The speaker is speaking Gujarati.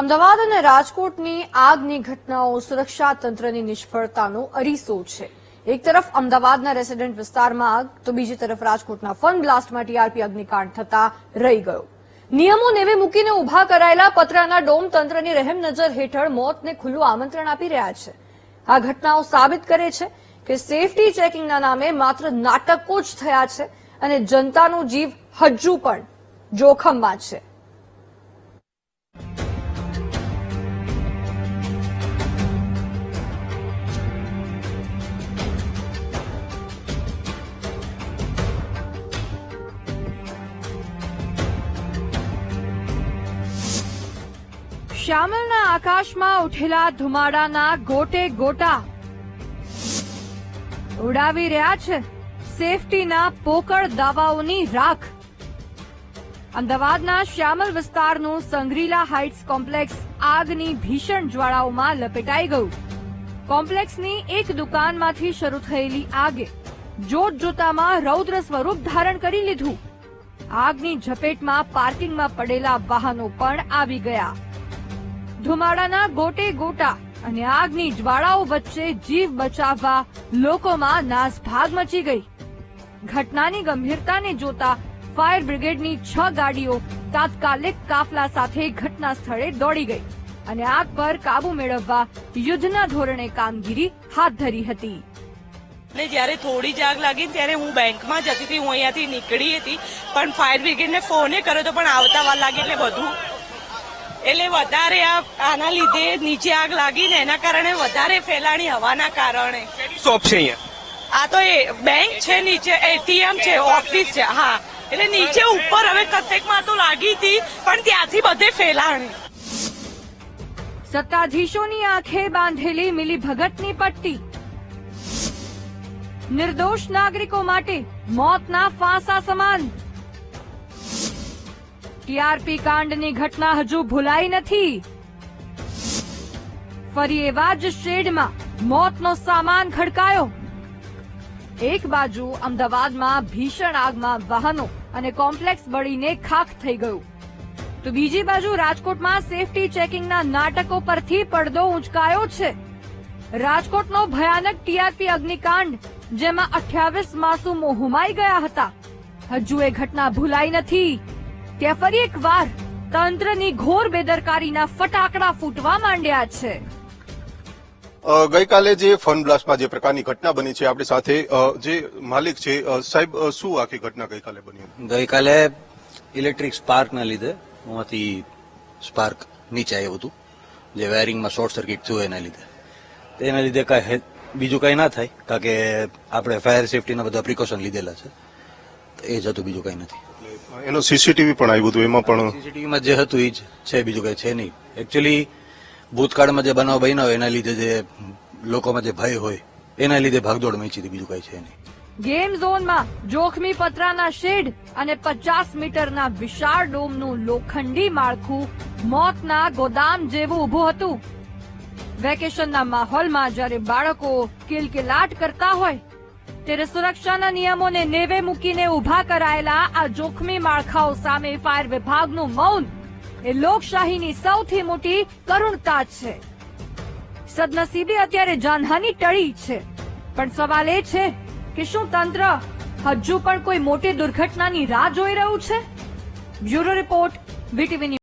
અમદાવાદ અને રાજકોટની આગની ઘટનાઓ સુરક્ષા તંત્રની નિષ્ફળતાનો અરીસો છે. એક તરફ અમદાવાદના રેસિડેન્ટ વિસ્તારમાં આગ તો બીજી તરફ રાજકોટના ફન બ્લાસ્ટમાં ટીઆરપી અગ્નિકાંડ થતા રહી ગયો. નિયમો નેવે મૂકીને ઉભા કરાયેલા પતરાના ડોમ તંત્રની રહેમ નજર હેઠળ મોતને ખુલ્લું આમંત્રણ આપી રહ્યા છે. આ ઘટનાઓ સાબિત કરે છે કે સેફટી ચેકિંગના નામે માત્ર નાટકો જ થયા છે અને જનતાનો જીવ હજુ પણ જોખમમાં છે. શ્યામલના આકાશમાં ઉઠેલા ધુમાડાના ગોટે ગોટા ઉડાવી રહ્યા છે સેફટીના પોકળ દાવાઓની રાખ. અમદાવાદના શ્યામલ વિસ્તારનું સંગ્રીલા હાઇટ્સ કોમ્પ્લેક્સ આગની ભીષણ જ્વાળાઓમાં લપેટાઈ ગયું. કોમ્પ્લેક્સની એક દુકાનમાંથી શરૂ થયેલી આગે જોતજોતામાં રૌદ્ર સ્વરૂપ ધારણ કરી લીધું. આગની ઝપેટમાં પાર્કિંગમાં પડેલા વાહનો પણ આવી ગયા. ધુમાડાના ગોટે ગોટા અને આગની જ્વાળાઓ વચ્ચે જીવ બચાવવા લોકોમાં નાસભાગ મચી ગઈ. ઘટનાની ગંભીરતાને જોતા ફાયર બ્રિગેડની 6 ગાડીઓ તાત્કાલિક કાફલા સાથે ઘટના સ્થળે દોડી ગઈ અને આગ પર કાબુ મેળવવા યુદ્ધના ધોરણે કામગીરી હાથ ધરી હતી. ને જ્યારે થોડી જ આગ લાગી ત્યારે હું બેંકમાં જતી હતી, હું અહીંયાથી નીકળી હતી, પણ ફાયર બ્રિગેડને ફોને કર્યો તો પણ આવતા વાર લાગી એટલે વધારે આના લીધે નીચે આગ લાગી ને એના કારણે વધારે ફેલાણી હવાના કારણે. શોપ છે અહીંયા? આ તો એ બેંક છે, નીચે એટીએમ છે, ઓફિસ છે. હા, એટલે નીચે ઉપર હવે કસેકમાં તો લાગી હતી પણ ત્યાંથી બધે ફેલાણી. સત્તાધીશોની આંખે બાંધેલી મિલીભગતની પટ્ટી. નિર્દોષ નાગરિકો માટે મોતના ફાંસા સમાન. ટીઆરપી કાંડની ઘટના હજુ ભૂલાઈ નથી. ફરી એવા જ શેડમાં મોતનો સામાન ખડકાયો. એક બાજુ અમદાવાદમાં ભીષણ આગમાં વાહનો અને કોમ્પ્લેક્સ બળીને ખાખ થઈ ગયું, તો બીજી બાજુ રાજકોટમાં સેફટી ચેકિંગના નાટકો પરથી પડદો ઊંચકાયો છે. રાજકોટનો ભયાનક ટીઆરપી અગ્નિકાંડ, જેમાં 28 માસૂમો હોમાઈ ગયા હતા, હજુ એ ઘટના ભૂલાઈ નથી. ત્યાં ફરી એકવાર તંત્રની ઘોર બેદરકારીના ફટાકડા ફૂટવા માંડ્યા છે. ગઈકાલે જે ફન બ્લાસ્ટમાં જે પ્રકારની ઘટના બની છે, આપણી સાથે જે માલિક છે, સાહેબ શું આખી ઘટના ગઈકાલે બની? ગઈકાલે ઇલેક્ટ્રિક સ્પાર્કના લીધે એમાંથી સ્પાર્ક નીચે આવ્યું હતું, જે વાયરિંગમાં શોર્ટ સર્કિટ થયું એના લીધે કાંઈ બીજું કાંઈ ના થાય, કારણ કે આપણે ફાયર સેફટીના બધા પ્રિકોશન લીધેલા છે, એ જ હતું, બીજું કાંઈ નથી. એનો સીસીટીવી પણ આવ્યું હતું, એમાં પણ સીસીટીવીમાં જે હતું એ જ છે, બીજું કઈ છે નહીં. એકચ્યુઅલી ભૂતકાળમાં જે બનાવ બન્યા હોય એના લીધે જે લોકોમાં જે ભય હોય એના લીધે ભાગદોડ મચી હતી, બીજું કઈ છે નહીં. ગેમ ઝોનમાં જોખમી પતરાના શેડ અને 50 મીટરના વિશાળ ડોમનું લોખંડી માળખું મોતના ગોદામ જેવું ઊભું હતું. વેકેશનના માહોલમાં જ્યારે બાળકો કિલકિલાટ કરતા હોય ત્યારે સુરક્ષાના નિયમોને નેવે મૂકીને ઉભા કરાયેલા આ જોખમી માળખાઓ સામે ફાયર વિભાગનું મૌન એ લોકશાહીની સૌથી મોટી કરુણતા છે. સદનસીબે અત્યારે જાનહાની ટળી છે, પણ સવાલ એ છે કે શું તંત્ર હજુ પણ કોઈ મોટી દુર્ઘટનાની રાહ જોઈ રહ્યું છે? Bureau report, VTV.